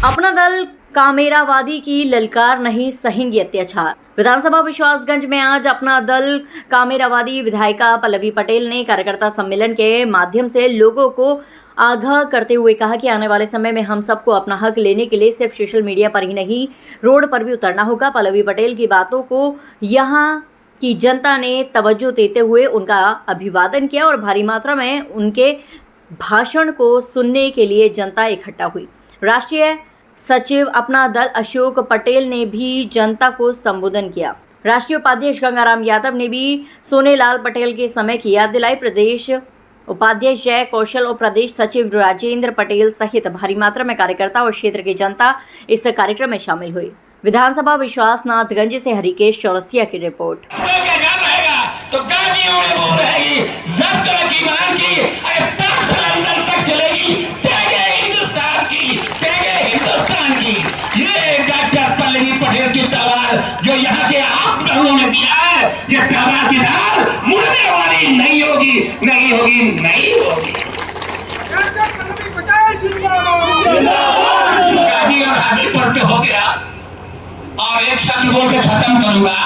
अपना दल कामेरावादी की ललकार नहीं सहेंगे अत्याचार। विधानसभा विश्वासगंज में आज अपना दल कामेरावादी विधायिका पल्लवी पटेल ने कार्यकर्ता सम्मेलन के माध्यम से लोगों को आगाह करते हुए कहा कि आने वाले समय में हम सबको अपना हक लेने के लिए सिर्फ सोशल मीडिया पर ही नहीं, रोड पर भी उतरना होगा। पल्लवी पटेल की बातों को यहाँ की जनता ने तवज्जो देते हुए उनका अभिवादन किया और भारी मात्रा में उनके भाषण को सुनने के लिए जनता इकट्ठा हुई। राष्ट्रीय सचिव अपना दल अशोक पटेल ने भी जनता को संबोधन किया। राष्ट्रीय उपाध्यक्ष गंगाराम यादव ने भी सोनेलाल पटेल के समय की याद दिलाई। प्रदेश उपाध्यक्ष जय कौशल और प्रदेश सचिव राजेंद्र पटेल सहित भारी मात्रा में कार्यकर्ता और क्षेत्र की जनता इस कार्यक्रम में शामिल हुई। विधानसभा विश्वासनाथगंज से हरिकेश चौरसिया की रिपोर्ट। तो गाजियों में वो रहेगी, जब्त ईमान की, लंदन तक चलेगी, हिंदुस्तान की। ये डॉक्टर पल्लवी पटेल की तलवार जो यहाँ के आप लोगों ने दिया है, ये तलवार की धार मुड़ने वाली नहीं होगी, नहीं होगी, नहीं होगी। गाजी और हाजीपुर पे हो गया और एक शब्द बोल के खत्म करूंगा।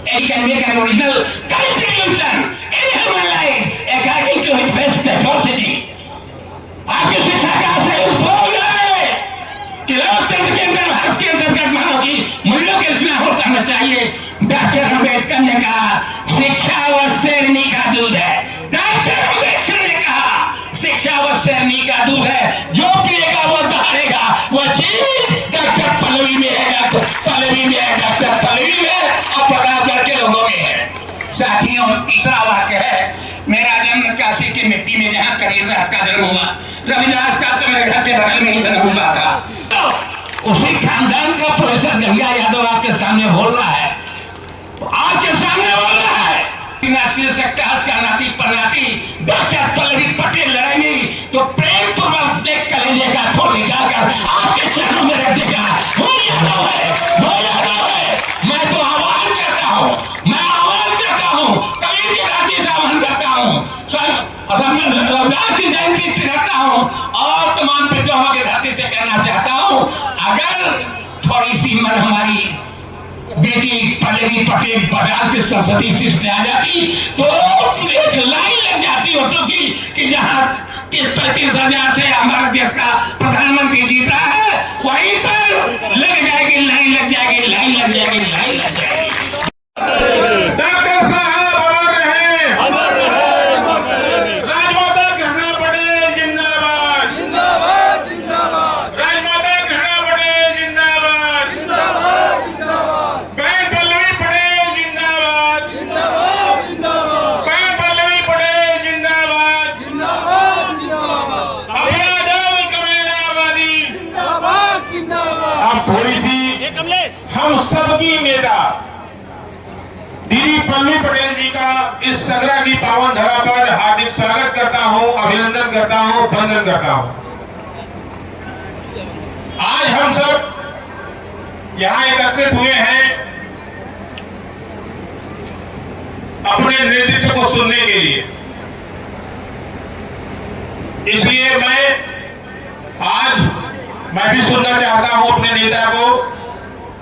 It can make an original contribution in human life according to its best capacity. आपकी शिक्षा का आशय बोल रहे कि लोकतंत्र के अंदर, भारत के अंतर्गत मानव की मूल्यों की रचना होना चाहिए। डॉक्टर अम्बेडकर ने कहा शिक्षा व शेरनी का दूध है। डॉक्टर अम्बेडकर ने कहा शिक्षा व शेरनी का दूध है, जो पिएगा वो दहाड़ेगा। वो चीज डॉक्टर पल्लवी में है, पल्लवी में है, डॉक्टर पल्लवी में और प्रतापगढ़ के लोगों में है। साथियों, तीसरा वाक्य है, मेरा जन्म काशी की मिट्टी में जहाँ कबीरदास का जन्म हुआ, रविदास का तो मेरे घर के बगल में ही जन्म हुआ था। तो उसी खानदान का प्रोफेसर गंगा यादव आपके सामने बोल रहा है, आपके सामने बोल रहा है का नाती परनाती डॉक्टर पल्लवी पटेल लड़ेंगी तो प्रेम पूर्वक एक कलेजे का फूल निकालकर आपके चरणों में रख देगा। वो यादव है, वो यादव है। मैं तो आह्वान करता हूँ, मैं आह्वान करता हूँ, कबीर की धरती से आह्वान करता हूँ, रविदास की जयंती से करता हूँ और तमाम विद्वानों की धरती से कहना चाहता हूँ, अगर थोड़ी सी मन हमारी बेटी पल्लवी पटेल बजाज की सरस्वती सीट से आ जाती तो एक लाइन लग जाती ऑटो की कि जहां 30-35 से हमारे देश का प्रधानमंत्री जीत रहा है, वहीं पर लग जाएगी लाइन, लग जाएगी लाइन, लग जाएगी लाइन, लग जाएगी। डॉक्टर साहब अमर रहे, राजमाता घृणा पटेल जिंदाबाद, जिंदाबाद, जिंदाबाद, राजमाता घृणा पटेल जिंदाबाद, जिंदाबाद, जिंदाबाद, बहन पल्लवी पटेल जिंदाबाद, जिंदाबाद, जिंदाबाद, बहन पल्लवी पटेल जिंदाबाद, जिंदाबाद, जिंदाबाद, अपना दल कामेरावादी जिंदाबाद, जिंदाबाद। अब थोड़ी सी हम सबकी नेता दीदी पल्लवी पटेल जी का इस सगरा की पावन धरा पर हार्दिक स्वागत करता हूं, अभिनंदन करता हूं, वंदन करता हूं। आज हम सब यहां एकत्रित हुए हैं अपने नेतृत्व को सुनने के लिए। इसलिए मैं भी सुनना चाहता हूं अपने नेता को,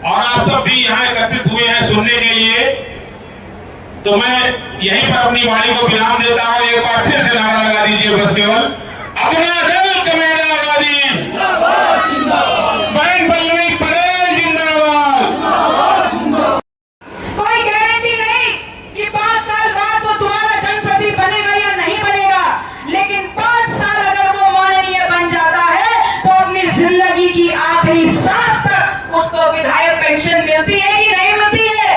और आप सब भी यहां एकत्रित हुए हैं सुनने के लिए, तो मैं यहीं पर अपनी वाणी को विराम देता हूं। एक बार फिर से नारा लगा दीजिए बस केवल, अपना दल कामेरावादी जिंदाबाद, जिंदाबाद, बहन पल्लवी पटेल जिंदाबाद। कोई गारंटी नहीं कि 5 साल बाद वो तुम्हारा जनप्रतिनिधि बनेगा या नहीं बनेगा, लेकिन 5 साल अगर वो माननीय बन जाता है तो अपनी जिंदगी की आखिरी सांस तक उसको विधायक पेंशन मिलती है कि नहीं मिलती है?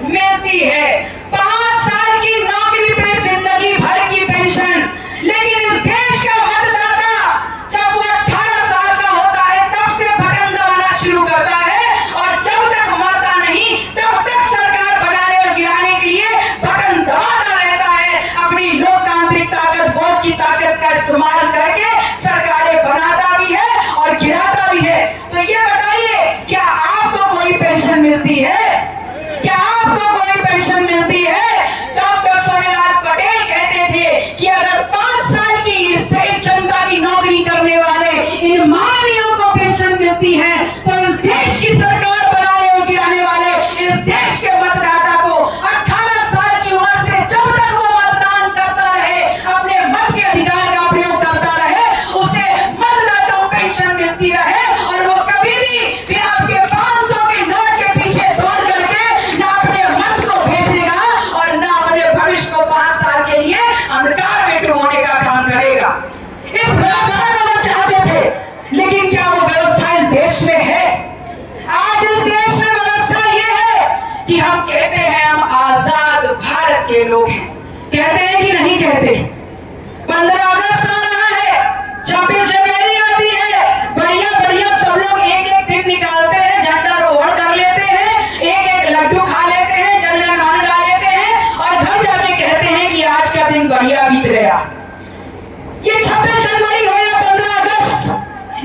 मिलती है। 5 साल की नौकरी पे जिंदगी भर की पेंशन। लेकिन इस देश का मतदाता जब वो 18 साल का होता है तब से बटन दबाना शुरू करता है, और जब तक मरता नहीं तब तक सरकार बनाने और गिराने के लिए बटन दबाता रहता है। अपनी लोकतांत्रिक ताकत, वोट की ताकत का इस्तेमाल करके सरकारें बनाता भी है और गिराता भी है। तो ये बता व्यक्ति हैं, तो इस देश की सरकार बनाने और गिराने वाले इस देश के मतदाता को 18 साल की उम्र से जब तक वो मतदान करता रहे, अपने मत के अधिकार का प्रयोग करता रहे, उसे मतदाता पेंशन मिलती रहे और वो कभी भी आपके 500 के नोट के पीछे दौड़ करके ना अपने मत को भेजेगा और ना अपने भविष्य को 5 साल के लिए अंधकार में डुबोने का काम करेगा। इस व्यवस्था को वो चाहते थे, लेकिन क्या वो व्यवस्था इस देश में है? आज इस देश में व्यवस्था ये है कि हम कहते हैं हम आजाद भारत के लोग हैं, कहते हैं कि नहीं कहते? 15 अगस्त आ रहा है, 26 जनवरी आती है, बढ़िया बढ़िया सब लोग एक एक दिन निकालते हैं, झंडा रोहड़ कर लेते हैं, एक एक लड्डू खा लेते हैं, जनगण मन गा लेते हैं और घर जाके कहते हैं कि आज का दिन बढ़िया बीत गया। ये 26 जनवरी हो या 15 अगस्त,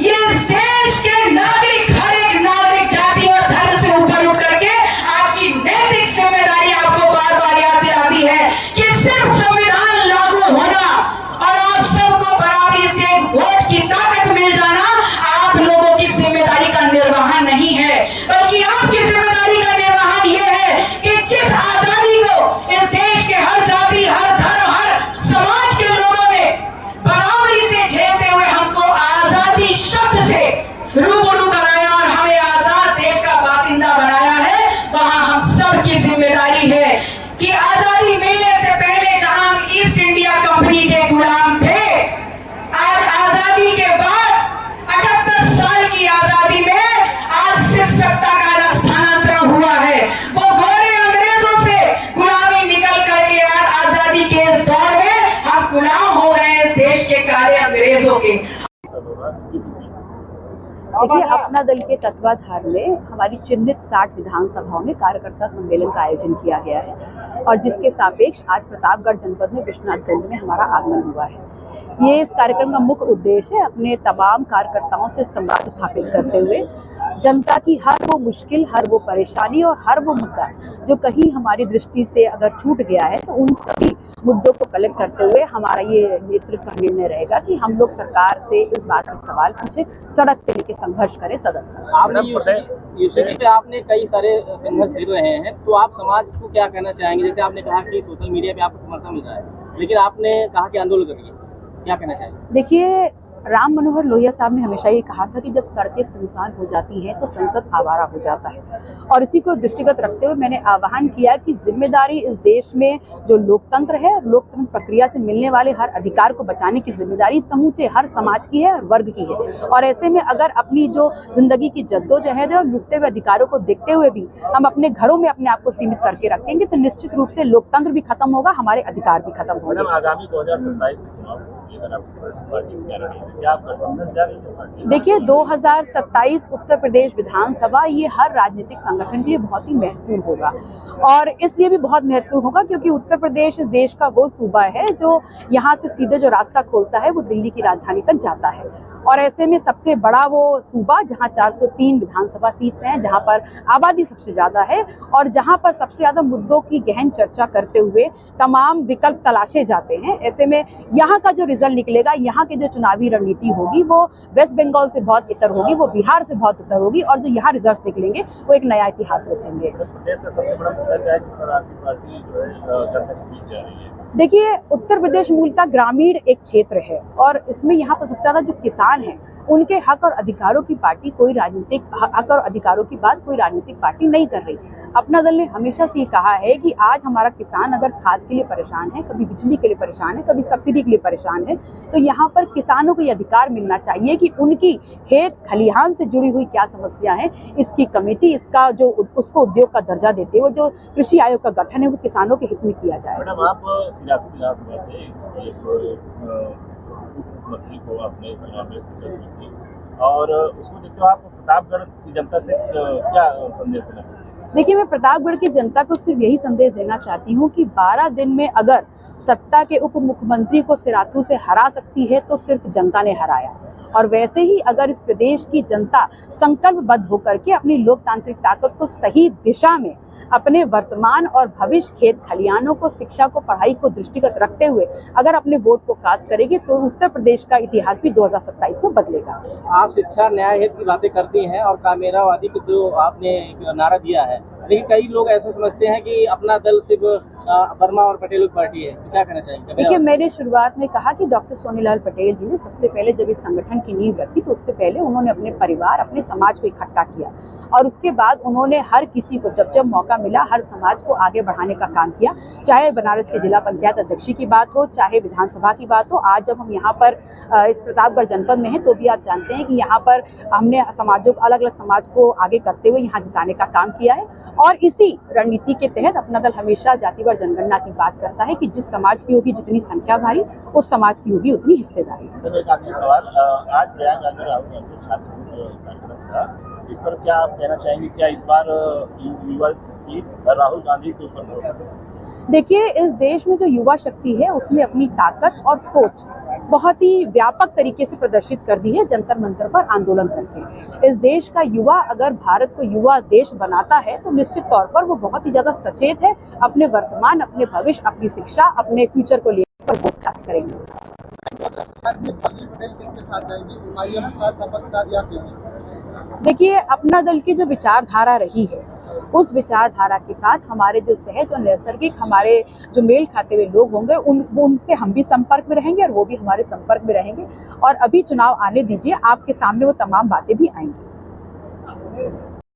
ये इस देश के नागरिक, हर एक नागरिक जाति और धर्म से ऊपर उठ करके आपकी नैतिक जिम्मेदारी आपको बार बार याद दिलाती है कि सिर्फ संविधान लागू होना और आप सबको बराबरी से वोट की ताकत मिल जाना आप लोगों की जिम्मेदारी का निर्वहन नहीं है, बल्कि आपकी जिम्मेदारी का निर्वहन यह है कि जिस आजादी को इस देश के हर जाति, हर धर्म, हर समाज के लोगों ने बराबरी से झेलते हुए हमको आजादी शब्द से रूबरू कराया और हमें आजाद देश का बासिंदा बनाया है, वहां हम सब की जिम्मेदारी है कि आजादी मिलने से पहले जहां हम ईस्ट इंडिया कंपनी के गुलाम थे, आज आजादी के बाद 78 साल की आजादी में आज सिर्फ सत्ता का स्थानांतरण हुआ है। वो गोरे अंग्रेजों से गुलामी निकल करके आज आजादी के इस दौर में हम गुलाम हो गए इस देश के काले अंग्रेजों के। देखिए, अपना दल के तत्वाधान में हमारी चिन्हित 60 विधानसभाओं में कार्यकर्ता सम्मेलन का आयोजन किया गया है और जिसके सापेक्ष आज प्रतापगढ़ जनपद में विश्वनाथगंज में हमारा आगमन हुआ है। ये इस कार्यक्रम का मुख्य उद्देश्य है अपने तमाम कार्यकर्ताओं से संवाद स्थापित करते हुए जनता की हर वो मुश्किल, हर वो परेशानी और हर वो मुद्दा जो कहीं हमारी दृष्टि से अगर छूट गया है, तो उन सभी मुद्दों को कलेक्ट करते हुए हमारा ये नेतृत्व का निर्णय रहेगा कि हम लोग सरकार से इस बात में सवाल पूछे, सड़क से लेकर संघर्ष करें सदन तक। आपने यूसीसी पे आपने कई सारे संघर्ष कर रहे हैं, तो आप समाज को क्या कहना चाहेंगे? जैसे आपने कहा कि सोशल मीडिया पे आपको समर्थन मिल रहा है, लेकिन आपने कहा कि आंदोलन करिए, क्या कहना चाहेंगे? देखिए, राम मनोहर लोहिया साहब ने हमेशा ये कहा था कि जब सड़कें सुनसान हो जाती हैं तो संसद आवारा हो जाता है और इसी को दृष्टिगत रखते हुए मैंने आह्वान किया कि जिम्मेदारी इस देश में जो लोकतंत्र है, लोकतंत्र प्रक्रिया से मिलने वाले हर अधिकार को बचाने की जिम्मेदारी समूचे हर समाज की है और वर्ग की है। और ऐसे में अगर अपनी जो जिंदगी की जद्दोजहद है और लुटते हुए अधिकारों को देखते हुए भी हम अपने घरों में अपने आप को सीमित करके रखेंगे तो निश्चित रूप से लोकतंत्र भी खत्म होगा, हमारे अधिकार भी खत्म होंगे। आगामी 2027 देखिए, 2027 उत्तर प्रदेश विधानसभा ये हर राजनीतिक संगठन के लिए बहुत ही महत्वपूर्ण होगा और इसलिए भी बहुत महत्वपूर्ण होगा क्योंकि उत्तर प्रदेश इस देश का वो सूबा है जो यहाँ से सीधे जो रास्ता खोलता है वो दिल्ली की राजधानी तक जाता है और ऐसे में सबसे बड़ा वो सूबा जहाँ 403 विधानसभा सीट्स हैं, जहाँ पर आबादी सबसे ज़्यादा है और जहाँ पर सबसे ज़्यादा मुद्दों की गहन चर्चा करते हुए तमाम विकल्प तलाशे जाते हैं। ऐसे में यहाँ का जो रिजल्ट निकलेगा, यहाँ की जो चुनावी रणनीति होगी वो वेस्ट बंगाल से बहुत इतर होगी, वो बिहार से बहुत इतर होगी और जो यहाँ रिजल्ट निकलेंगे वो एक नया इतिहास रचेंगे। देखिए, उत्तर प्रदेश मूलतः ग्रामीण एक क्षेत्र है और इसमें यहाँ पर सबसे ज़्यादा जो किसान हैं उनके हक और अधिकारों की पार्टी कोई राजनीतिक हक और अधिकारों की बात कोई राजनीतिक पार्टी नहीं कर रही। अपना दल ने हमेशा से ये कहा है कि आज हमारा किसान अगर खाद के लिए परेशान है, कभी बिजली के लिए परेशान है, कभी सब्सिडी के लिए परेशान है, तो यहाँ पर किसानों को ये अधिकार मिलना चाहिए कि उनकी खेत खलिहान से जुड़ी हुई क्या समस्या है, इसकी कमेटी, इसका जो उसको उद्योग का दर्जा देते हुए जो कृषि आयोग का गठन है वो किसानों के हित में किया जाए। मैडम, आप मुख्यमंत्री को अपने और उसको देखते हो, आप प्रतापगढ़ की जनता से क्या संदेश देना चाहते हैं? देखिए, मैं प्रतापगढ़ की जनता को सिर्फ यही संदेश देना चाहती हूँ कि 12 दिन में अगर सत्ता के उप मुख्यमंत्री को सिराथू से हरा सकती है तो सिर्फ जनता ने हराया और वैसे ही अगर इस प्रदेश की जनता संकल्पबद्ध होकर के अपनी लोकतांत्रिक ताकत को सही दिशा में अपने वर्तमान और भविष्य खेत खलिहानों को, शिक्षा को, पढ़ाई को दृष्टिगत रखते हुए अगर अपने वोट को कास्ट करेगी तो उत्तर प्रदेश का इतिहास भी 2027 में बदलेगा। आप शिक्षा न्याय हित की बातें करती हैं और कामेरावादी को जो आपने एक नारा दिया है, लेकिन कई लोग ऐसा समझते हैं कि अपना दल सिर्फ वर्मा और पटेल की पार्टी है, तो क्या कहना चाहेंगे? देखिए, मैंने शुरुआत में कहा कि डॉक्टर सोनीलाल पटेल जी ने सबसे पहले जब इस संगठन की नींव रखी तो उससे पहले उन्होंने अपने परिवार, अपने समाज को इकट्ठा किया और उसके बाद उन्होंने हर किसी को जब जब मौका मिला हर समाज को आगे बढ़ाने का काम किया। चाहे बनारस के जिला पंचायत अध्यक्ष की बात हो, चाहे विधानसभा की बात हो। आज जब हम यहाँ पर इस प्रतापगढ़ जनपद में हैं तो भी आप जानते हैं कि यहाँ पर हमने समाजों, अलग अलग समाज को आगे करते हुए यहाँ जिताने का काम किया है और इसी रणनीति के तहत अपना दल हमेशा जातिवार जनगणना की बात करता है कि जिस समाज की होगी जितनी संख्या भारी, उस समाज की होगी उतनी हिस्सेदारी। एक आखिरी सवाल, आज प्रयागराज में राहुल गांधी छात्र कार्यक्रम था, इस पर क्या आप कहना चाहेंगे? क्या इस बार युवा शक्ति राहुल गांधी के ऊपर भरोसा? देखिए, इस देश में जो युवा शक्ति है उसने अपनी ताकत और सोच बहुत ही व्यापक तरीके से प्रदर्शित कर दी है जंतर मंतर पर आंदोलन करके। इस देश का युवा अगर भारत को युवा देश बनाता है तो निश्चित तौर पर वो बहुत ही ज्यादा सचेत है अपने वर्तमान, अपने भविष्य, अपनी शिक्षा, अपने फ्यूचर को लेकर वोट कास्ट करेंगे। देखिए, अपना दल की जो विचारधारा रही है उस विचारधारा के साथ हमारे जो सहज और नैसर्गिक हमारे जो मेल खाते हुए लोग होंगे उनसे हम भी संपर्क में रहेंगे और वो भी हमारे संपर्क में रहेंगे और अभी चुनाव आने दीजिए, आपके सामने वो तमाम बातें भी आएंगी।